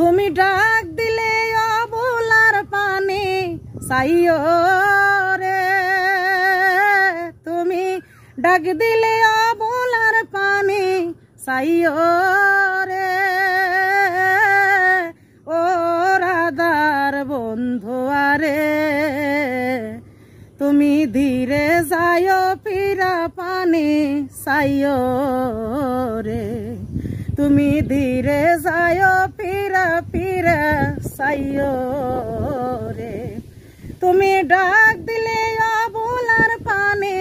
তুমি ডাক দিলে অবলার পানে চাইও রে, তুমি ডাক দিলে অবলার পানে চাইও রে, ও রাধার বন্ধু আরে তুমি ধীরে যাইও ফিরা পানে চাইও রে, তুমি ধীরে যাইও ফিরা ফিরা চাইও রে, তুমি ডাক দিলে অবলার পানে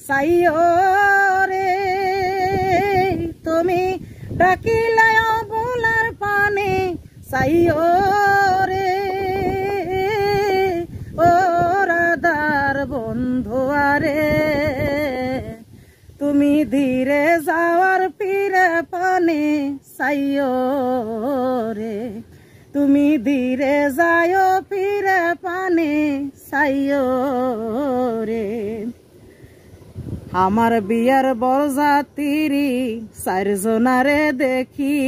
চাইও রে, তুমি ডাকিলে অবলার পানে চাইও রে, ও রাধার বন্ধু আরে তুমি ধীরে যাওয়ার ফিরে পানে চাইও রে, তুমি ধীরে যাও ফিরে পানে চাইও রে। আমার বিয়ার বরযাত্রী চারজনারে দেখি,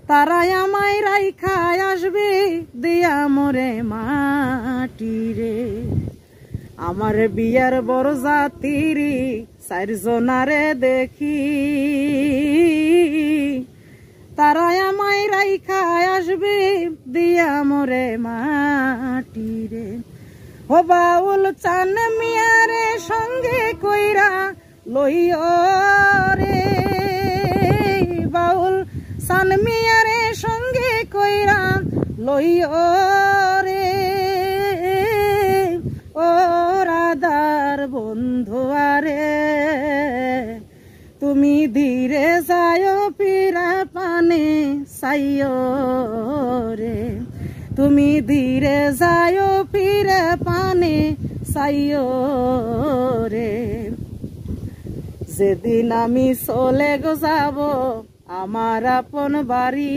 তারাই আমায় রাইখা আসবে দিয়া মোরে মাটি রে, আমার বিয়ার বরযাত্রী চারজনারে দেখি, তারাই আমায় রাইখা আসবে দিয়া মোরে মাটি রে, ও বাউল চান মিয়ারে সঙ্গে কইরা লইও রে, বাউল চান মিয়ারে সঙ্গে কইরা লইও রে, ও রাধার বন্ধু আরে তুমি ধীরে যাও ফিরা পানে চাইও রে, তুমি ধীরে যাও ফিরে পানে চাইও রে। যেদিন আমি চলে গো যাব আমার আপন বাড়ি,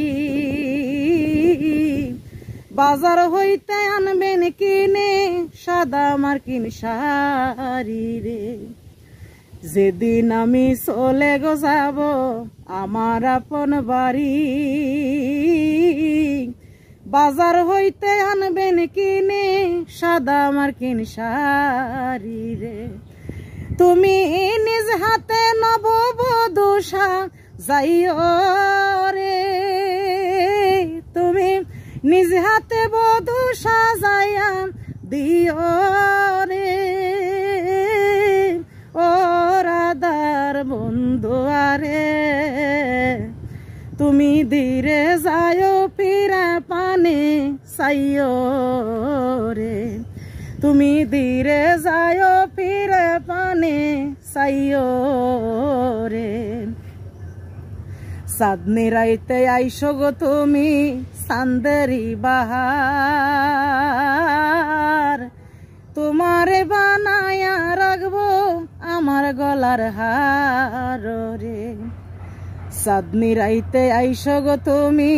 বাজার হইতে আনবেন কিনে সাদা মার্কিন শাড়ি রে, যেদিন আমি চলে গো যাব আমার আপন বাড়ি, বাজার হইতে আনবেন কিনে সাদা মার্কিন শাড়ি রে, তুমি নিজ হাতে নববধূ যাইও রে, তুমি নিজ হাতে বধূ সাজাইয়া দিও রে, ও রাধার বন্ধু আরে তুমি ধীরে যাও ফিরা পানে চাইও রে, তুমি ধীরে যাও ফিরে পানে চাইও রে। চাঁদনি রাইতে আইসো গো তুমি চান্দেরি বাহার, তোমারে বানায়া রাখবো আমার গলার হার রে, চাঁদনি রাইতে আইসো গো তুমি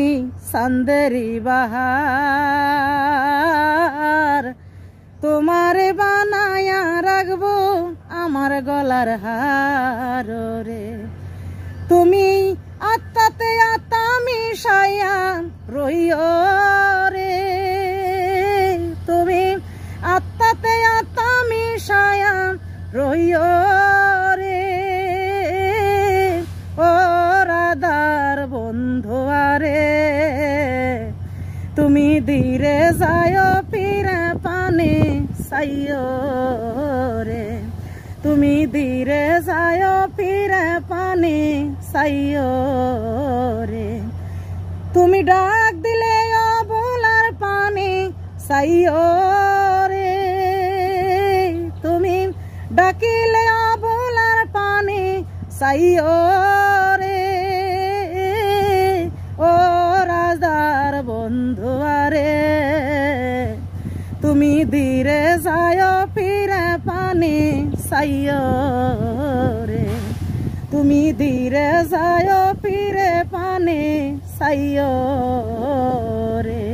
চান্দেরি বাহার, তোমারে বানায়া রাখবো আমার গলার হার রে, তুমি আত্মাতে আত্মা মিশাইয়া রইও রে, তুমি আত্মাতে আত্মা মিশাইয়া রইও রে, ও রাধার বন্ধু আরে তুমি ধীরে যাও ফিরে পানে চাইও রে, তুমি ধীরে যাও ফিরে পানে চাইও রে, তুমি ডাক দিলে অবলার পানে চাইও রে, তুমি ডাকিলে অবলার পানে চাইও রে, ও রাধার বন্ধু আরে তুমি ধীরে যাও ফিরে পানে চাইও রে, তুমি ধীরে যাও ফিরে পানে চাইও রে।